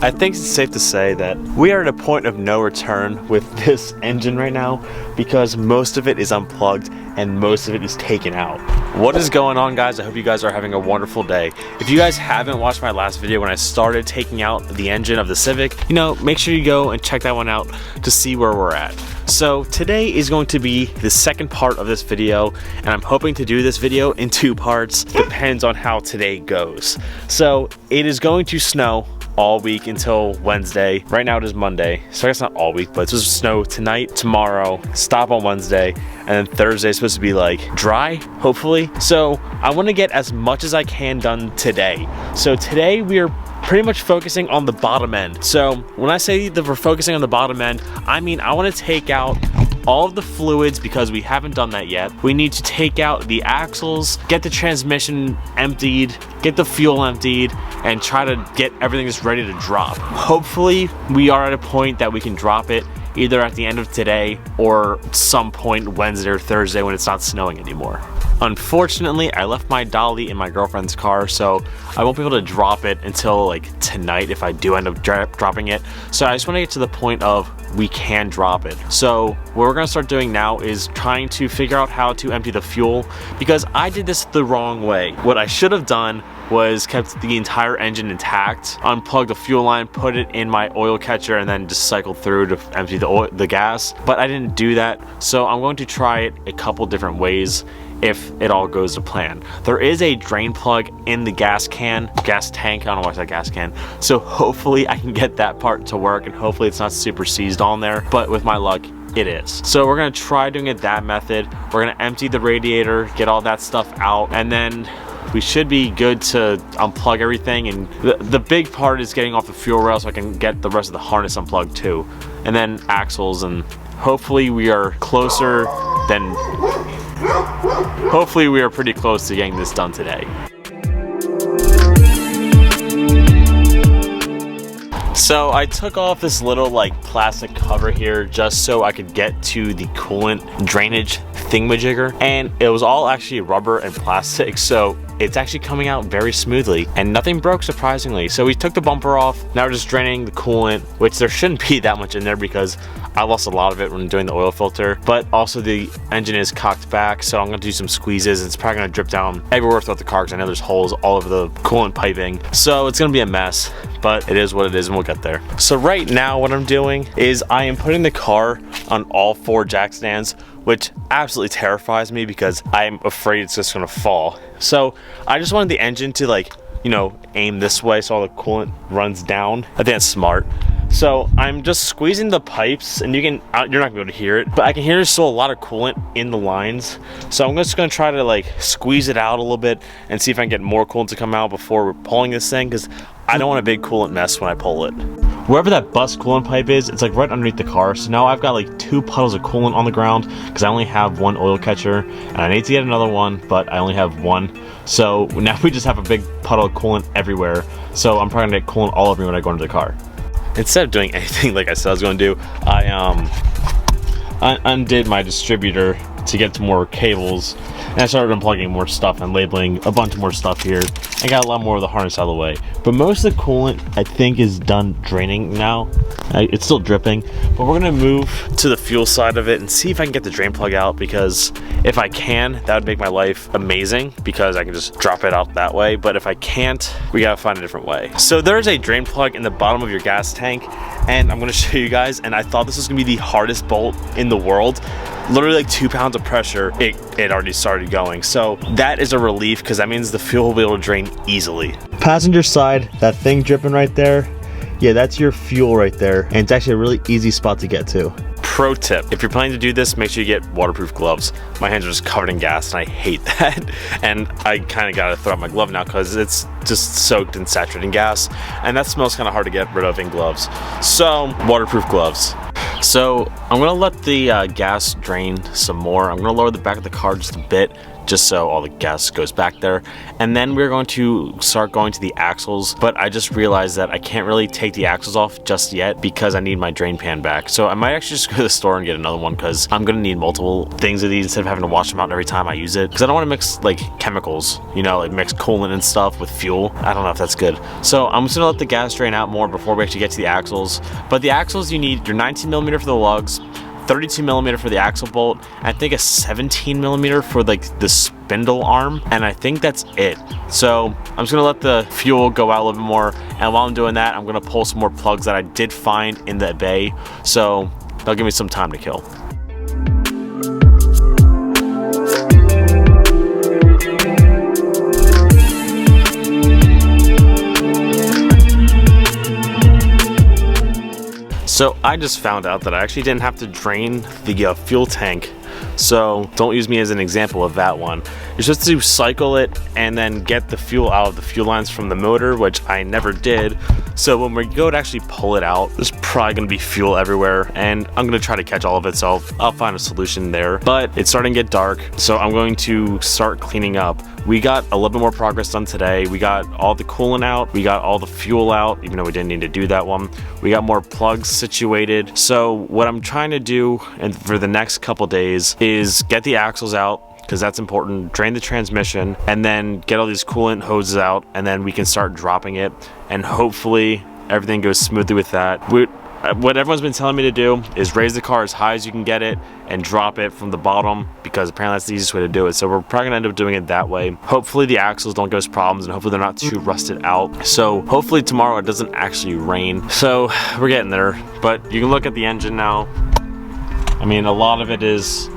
I think it's safe to say that we are at a point of no return with this engine right now because most of it is unplugged and most of it is taken out. What is going on, guys? I hope you guys are having a wonderful day. If you guys haven't watched my last video when I started taking out the engine of the Civic, make sure you go and check that one out to see where we're at. So today is going to be the second part of this video, and I'm hoping to do this video in 2 parts. Depends on how today goes. So it is going to snow all week until Wednesday. Right now it is Monday, so I guess not all week, but it's supposed to snow tonight, tomorrow, stop on Wednesday, and then Thursday is supposed to be like dry, hopefully. So I want to get as much as I can done today. So today we are pretty much focusing on the bottom end. So when I say that we're focusing on the bottom end, I mean I want to take out all of the fluids because we haven't done that yet. We need to take out the axles, get the transmission emptied, get the fuel emptied, and try to get everything just ready to drop. Hopefully we are at a point that we can drop it either at the end of today or some point Wednesday or Thursday when it's not snowing anymore. Unfortunately, I left my dolly in my girlfriend's car, so I won't be able to drop it until like tonight if I do end up dropping it. So I just want to get to the point of we can drop it. So what we're going to start doing now is trying to figure out how to empty the fuel, because I did this the wrong way. What I should have done was kept the entire engine intact, unplugged the fuel line, put it in my oil catcher, and then just cycled through to empty the gas. But I didn't do that, so I'm going to try it a couple different ways if it all goes to plan. There is a drain plug in the gas tank, I don't know why I said gas can, so hopefully I can get that part to work, and hopefully it's not super seized on there, but with my luck it is. So we're gonna try doing it that method. We're gonna empty the radiator, get all that stuff out, and then we should be good to unplug everything. And the big part is getting off the fuel rail so I can get the rest of the harness unplugged too, and then axles, and hopefully we are closer than hopefully we are pretty close to getting this done today. So I took off this little like plastic cover here just so I could get to the coolant drainage thingamajigger, and it was all actually rubber and plastic, so it's actually coming out very smoothly and nothing broke, surprisingly. So we took the bumper off. Now we're just draining the coolant, which there shouldn't be that much in there because I lost a lot of it when doing the oil filter, but also the engine is cocked back, so I'm gonna do some squeezes. It's probably gonna drip down everywhere throughout the car because I know there's holes all over the coolant piping, so it's gonna be a mess, but it is what it is and we'll get there. So right now what I'm doing is I am putting the car on all 4 jack stands, which absolutely terrifies me because I'm afraid it's just gonna fall. So I just wanted the engine to aim this way so all the coolant runs down. I think that's smart. So I'm just squeezing the pipes, and you're not gonna be able to hear it, but I can hear there's still a lot of coolant in the lines. So I'm just gonna try to squeeze it out a little bit and see if I can get more coolant to come out before we're pulling this thing, because I don't want a big coolant mess when I pull it. Wherever that bust coolant pipe is, it's right underneath the car. So now I've got 2 puddles of coolant on the ground because I only have 1 oil catcher, and I need to get another one, but I only have 1. So now we just have a big puddle of coolant everywhere. So I'm probably gonna get coolant all over me when I go into the car. Instead of doing anything like I said I was going to do, I undid my distributor to get to more cables, and I started unplugging more stuff and labeling a bunch more stuff here, and got a lot more of the harness out of the way. But most of the coolant I think is done draining now. It's still dripping, but we're gonna move to the fuel side of it and see if I can get the drain plug out, because if I can, that would make my life amazing because I can just drop it out that way. But if I can't, we gotta find a different way. So there's a drain plug in the bottom of your gas tank, and I'm gonna show you guys, and I thought this was gonna be the hardest bolt in the world. Literally 2 pounds of pressure, it already started going. So that is a relief because that means the fuel will be able to drain easily. Passenger side, that thing dripping right there, yeah, that's your fuel right there, and it's actually a really easy spot to get to. Pro tip, if you're planning to do this, make sure you get waterproof gloves. My hands are just covered in gas and I hate that. And I kind of gotta throw out my glove now because it's just soaked in saturated gas, and that smells kind of hard to get rid of in gloves. So waterproof gloves. So I'm gonna let the gas drain some more. I'm gonna lower the back of the car just a bit just so all the gas goes back there. And then we're going to start going to the axles, but I just realized that I can't really take the axles off just yet because I need my drain pan back. So I might actually just go to the store and get another one, because I'm gonna need multiple things of these instead of having to wash them out every time I use it, because I don't want to mix like chemicals, you know, like mix coolant and stuff with fuel. I don't know if that's good. So I'm just gonna let the gas drain out more before we actually get to the axles. But the axles, you need your 19mm for the lugs, 32mm for the axle bolt, and I think a 17mm for like the spindle arm, and I think that's it. So I'm just gonna let the fuel go out a little bit more, and while I'm doing that, I'm gonna pull some more plugs that I did find in the bay, so that'll give me some time to kill. So I just found out that I actually didn't have to drain the fuel tank, so don't use me as an example of that one. You're supposed to cycle it and then get the fuel out of the fuel lines from the motor, which I never did. So when we go to actually pull it out, there's probably gonna be fuel everywhere, and I'm gonna try to catch all of it, so I'll find a solution there. But it's starting to get dark, so I'm going to start cleaning up. We got a little bit more progress done today. We got all the coolant out, we got all the fuel out, even though we didn't need to do that one. We got more plugs situated. So what I'm trying to do, and for the next couple days, is get the axles out, because that's important, drain the transmission, and then get all these coolant hoses out, and then we can start dropping it, and hopefully everything goes smoothly with that. What everyone's been telling me to do is raise the car as high as you can get it and drop it from the bottom, because apparently that's the easiest way to do it. So we're probably gonna end up doing it that way. Hopefully the axles don't give us problems, and hopefully they're not too rusted out. So hopefully tomorrow it doesn't actually rain. So we're getting there, but you can look at the engine now. I mean, a lot of it is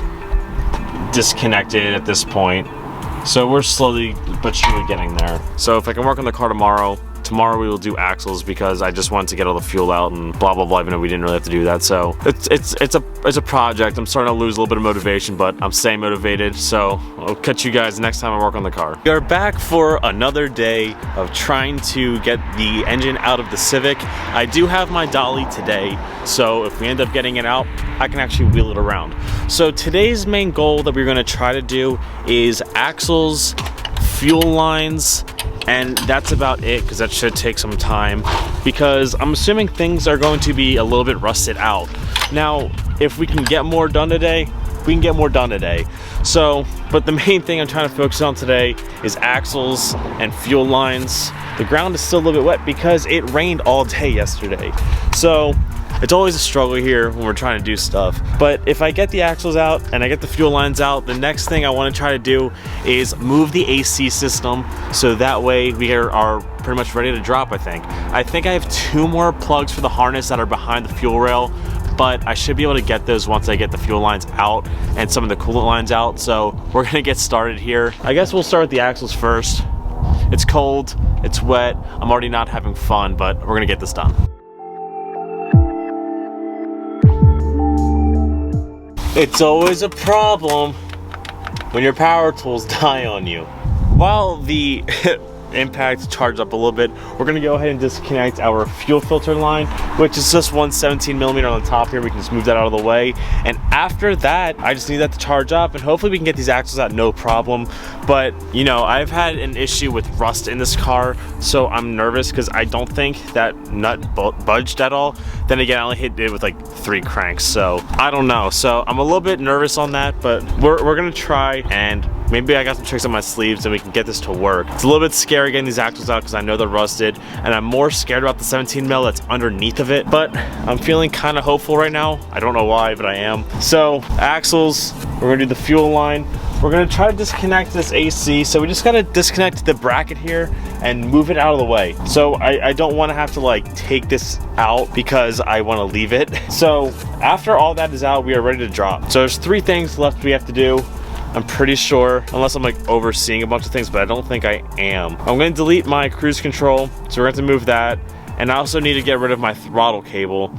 disconnected at this point, so we're slowly but surely getting there. So if I can work on the car tomorrow we will do axles, because I just wanted to get all the fuel out and blah blah blah, even though we didn't really have to do that. So it's a project. I'm starting to lose a little bit of motivation, but I'm staying motivated. So I'll catch you guys next time I work on the car. We are back for another day of trying to get the engine out of the Civic. I do have my dolly today, so if we end up getting it out, I can actually wheel it around. So today's main goal that we're going to try to do is axles, fuel lines, and that's about it, because that should take some time, because I'm assuming things are going to be a little bit rusted out. Now, if we can get more done today, we can get more done today. So, but the main thing I'm trying to focus on today is axles and fuel lines. The ground is still a little bit wet because it rained all day yesterday. So it's always a struggle here when we're trying to do stuff. But if I get the axles out and I get the fuel lines out, the next thing I want to try to do is move the AC system, so that way we are pretty much ready to drop. I think I have 2 more plugs for the harness that are behind the fuel rail, but I should be able to get those once I get the fuel lines out and some of the coolant lines out. So we're gonna get started here. I guess we'll start with the axles first. It's cold, it's wet, I'm already not having fun, but we're gonna get this done. It's always a problem when your power tools die on you. While the impact charged up a little bit, we're gonna go ahead and disconnect our fuel filter line, which is just one 17mm on the top here. We can just move that out of the way, and after that I just need that to charge up, and hopefully we can get these axles out no problem. But you know, I've had an issue with rust in this car, so I'm nervous because I don't think that nut budged at all. Then again, I only hit it with like 3 cranks, so I don't know. So I'm a little bit nervous on that, but we're gonna try, and maybe I got some tricks on my sleeves and we can get this to work. It's a little bit scary getting these axles out because I know they're rusted, and I'm more scared about the 17mm that's underneath of it, but I'm feeling kind of hopeful right now. I don't know why, but I am. So axles, we're gonna do the fuel line. We're gonna try to disconnect this AC, so we just gotta disconnect the bracket here and move it out of the way. So I don't wanna have to like take this out because I wanna leave it. So after all that is out, we are ready to drop. So there's 3 things left we have to do. I'm pretty sure, unless I'm like overseeing a bunch of things, but I don't think I am. I'm going to delete my cruise control, so we're going to move that. And I also need to get rid of my throttle cable.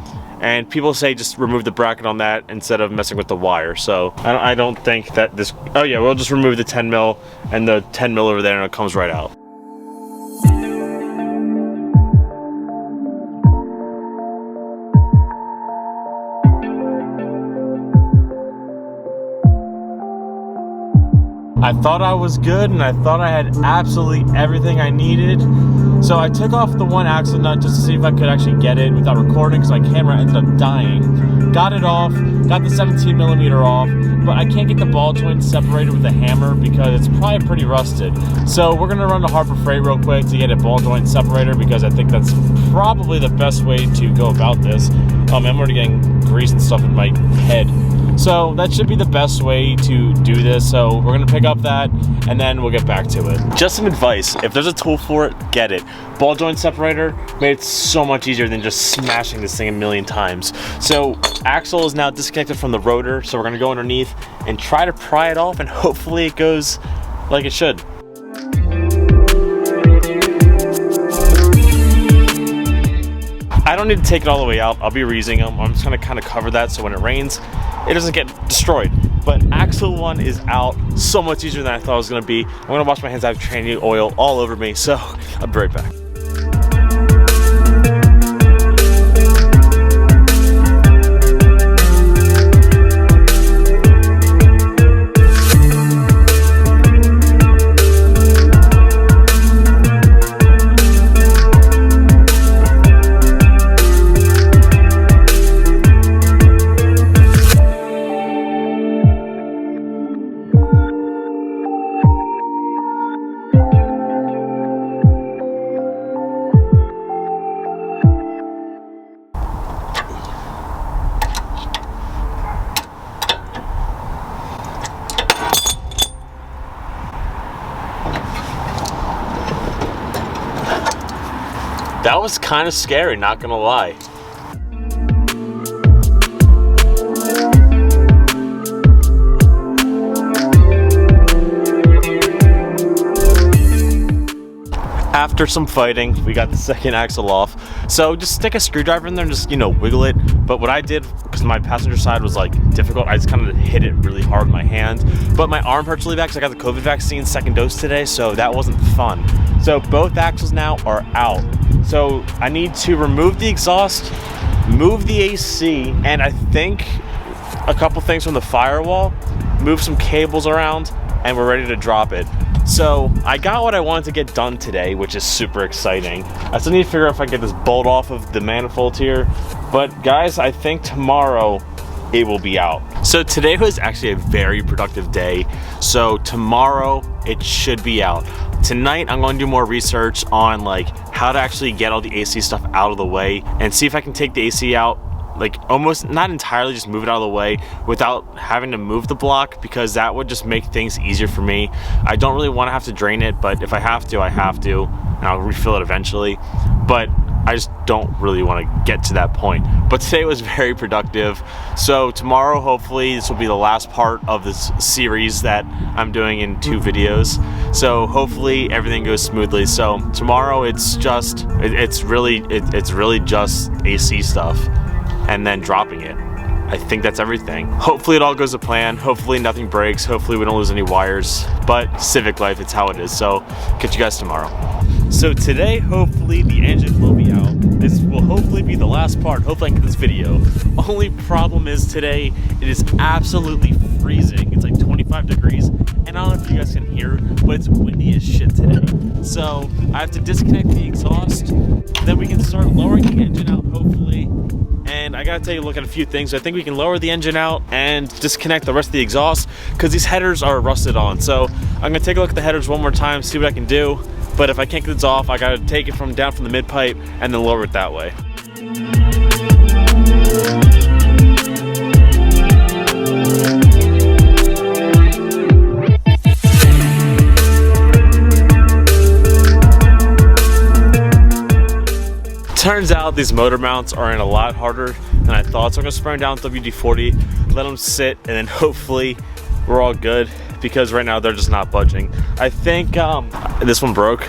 And people say just remove the bracket on that instead of messing with the wire. So I don't think that this, oh yeah, we'll just remove the 10mm and the 10mm over there, and it comes right out. I thought I was good and I thought I had absolutely everything I needed. So I took off the one axle nut just to see if I could actually get it without recording, because my camera ended up dying. Got it off, got the 17mm off, but I can't get the ball joint separated with the hammer because it's probably pretty rusted. So we're gonna run to Harbor Freight real quick to get a ball joint separator, because I think that's probably the best way to go about this. I'm already getting grease and stuff in my head. So that should be the best way to do this. So we're gonna pick up that and then we'll get back to it. Just some advice, if there's a tool for it, get it. Ball joint separator made it so much easier than just smashing this thing a million times. So axle is now disconnected from the rotor, so we're gonna go underneath and try to pry it off, and hopefully it goes like it should. I don't need to take it all the way out. I'll be reusing them. I'm just gonna kind of cover that so when it rains, it doesn't get destroyed. But axle one is out, so much easier than I thought it was gonna be. I'm gonna wash my hands. I have tranny oil all over me, so I'll be right back. That was kind of scary, not gonna lie. After some fighting, we got the second axle off. So just stick a screwdriver in there and just, you know, wiggle it. But what I did, because my passenger side was like difficult, I just kind of hit it really hard with my hand. But my arm hurts really bad because I got the COVID vaccine second dose today, so that wasn't fun. So both axles now are out. So I need to remove the exhaust, move the AC, and I think a couple things from the firewall, move some cables around, and we're ready to drop it. So I got what I wanted to get done today, which is super exciting. I still need to figure out if I can get this bolt off of the manifold here. But guys, I think tomorrow it will be out. So today was actually a very productive day. So tomorrow it should be out. Tonight I'm going to do more research on like how to actually get all the AC stuff out of the way and see if I can take the AC out, like almost not entirely, just move it out of the way without having to move the block, because that would just make things easier for me. I don't really want to have to drain it, but if I have to, I have to, and I'll refill it eventually. But I just don't really want to get to that point. But today was very productive. So tomorrow, hopefully, this will be the last part of this series that I'm doing in 2 videos. So hopefully everything goes smoothly. So tomorrow it's really just AC stuff and then dropping it. I think that's everything. Hopefully it all goes to plan. Hopefully nothing breaks. Hopefully we don't lose any wires. But Civic life, it's how it is. So catch you guys tomorrow. So today, hopefully the engine will be out. This will hopefully be the last part. Hopefully I can get this video. Only problem is today, it is absolutely freezing. It's like 25 degrees. And I don't know if you guys can hear, but it's windy as shit today. So I have to disconnect the exhaust. Then we can start lowering the engine out, hopefully. And I gotta take a look at a few things. I think we can lower the engine out and disconnect the rest of the exhaust, because these headers are rusted on. So I'm gonna take a look at the headers one more time, see what I can do. But if I can't get this off, I gotta take it down from the mid pipe and then lower it that way. Turns out these motor mounts are in a lot harder than I thought, so I'm gonna spray them down with WD-40, let them sit, and then hopefully we're all good, because right now they're just not budging. I think this one broke.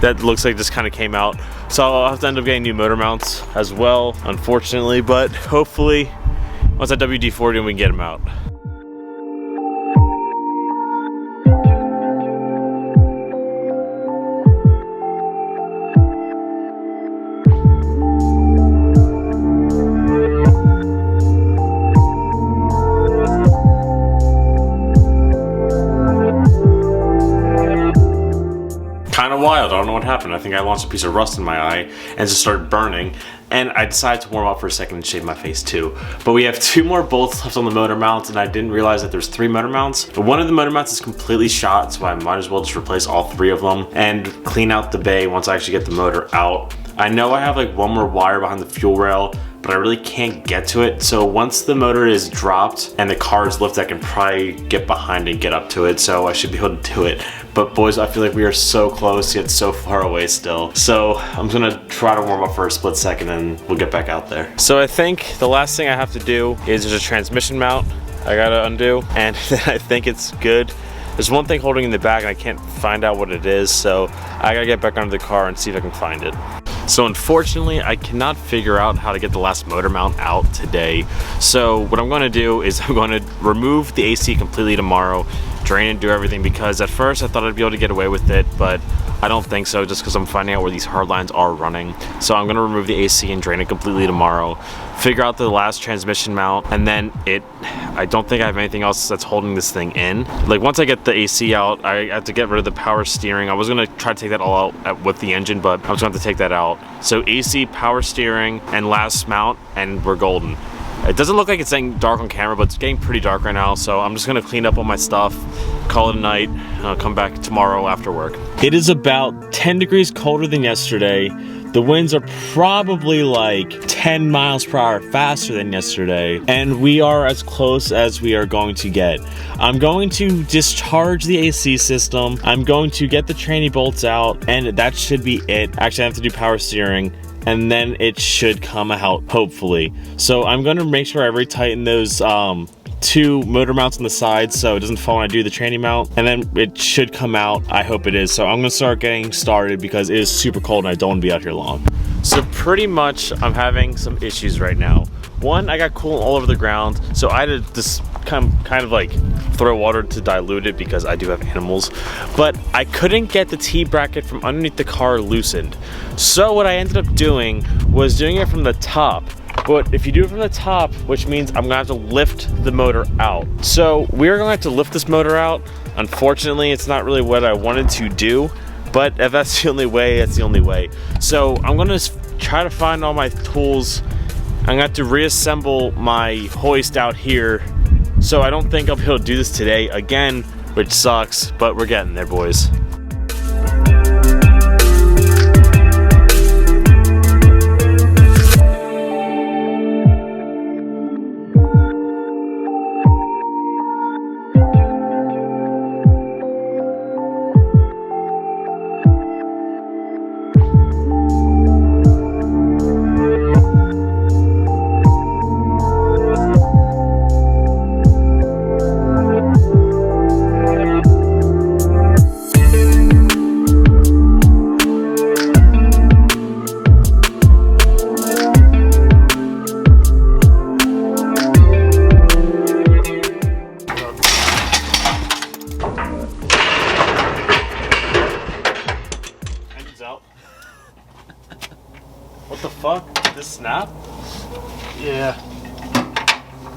That looks like this kind of came out, so I'll have to end up getting new motor mounts as well, unfortunately, but hopefully once I WD-40 we can get them out. I don't know what happened. I think I launched a piece of rust in my eye and it just started burning. And I decided to warm up for a second and shave my face too. But we have 2 more bolts left on the motor mounts, and I didn't realize that there's 3 motor mounts. But one of the motor mounts is completely shot, so I might as well just replace all 3 of them and clean out the bay once I actually get the motor out. I know I have like 1 more wire behind the fuel rail, but I really can't get to it. So once the motor is dropped and the car is lifted, I can probably get behind and get up to it. So I should be able to do it. But boys, I feel like we are so close yet so far away still. So I'm gonna try to warm up for a split second and we'll get back out there. So I think the last thing I have to do is there's a transmission mount I gotta undo, and then I think it's good. There's one thing holding in the back and I can't find out what it is, so I gotta get back under the car and see if I can find it. So unfortunately, I cannot figure out how to get the last motor mount out today. So what I'm gonna do is I'm gonna remove the AC completely tomorrow, drain and do everything, because at first I thought I'd be able to get away with it, but I don't think so, just because I'm finding out where these hard lines are running. So I'm gonna remove the AC and drain it completely tomorrow, figure out the last transmission mount, and then I don't think I have anything else that's holding this thing in. Like once I get the AC out, I have to get rid of the power steering. I was gonna try to take that all out with the engine, but I'm just gonna have to take that out. So AC, power steering, and last mount, and we're golden. It doesn't look like it's getting dark on camera, but it's getting pretty dark right now, so I'm just gonna clean up all my stuff, call it a night, and I'll come back tomorrow after work. It is about 10 degrees colder than yesterday. The winds are probably like 10 miles per hour faster than yesterday, and we are as close as we are going to get. I'm going to discharge the AC system, I'm going to get the tranny bolts out, and that should be it. Actually, I have to do power steering, and then it should come out, hopefully. So I'm gonna make sure I retighten those 2 motor mounts on the side so it doesn't fall when I do the tranny mount, and then it should come out. I hope it is. So I'm gonna start getting started because it is super cold and I don't want to be out here long. So pretty much I'm having some issues right now. One, I got coolant all over the ground, so I had to just kind of like throw water to dilute it because I do have animals, but I couldn't get the T-bracket from underneath the car loosened. So what I ended up doing was doing it from the top. But if you do it from the top, which means I'm gonna have to lift the motor out. So we're gonna have to lift this motor out. Unfortunately, it's not really what I wanted to do, but if that's the only way, that's the only way. So I'm gonna try to find all my tools. I'm gonna have to reassemble my hoist out here. So I don't think I'll be able to do this today again, which sucks, but we're getting there, boys. What the fuck? Did this snap? Yeah.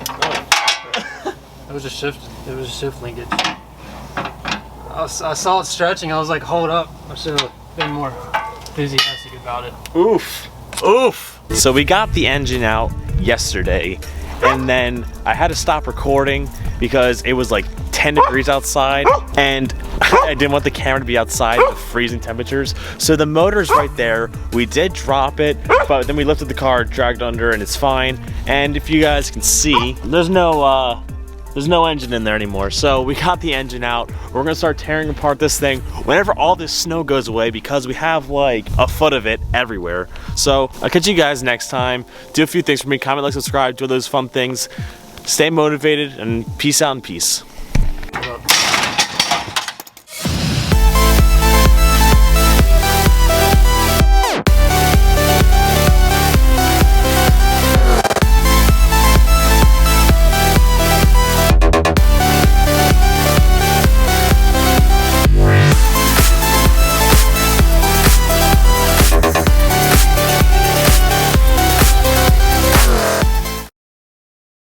Oh. It was a shift. It was a shift linkage. I saw it stretching. I was like, hold up. I should have been more enthusiastic about it. Oof. Oof. So we got the engine out yesterday, and then I had to stop recording because it was like 10 degrees outside, and I didn't want the camera to be outside with freezing temperatures. So the motor's right there. We did drop it, but then we lifted the car, dragged under, and it's fine. And if you guys can see, there's no engine in there anymore. So we got the engine out. We're gonna start tearing apart this thing whenever all this snow goes away, because we have like a foot of it everywhere. So I'll catch you guys next time. Do a few things for me. Comment, like, subscribe, do those fun things. Stay motivated, and peace out and peace.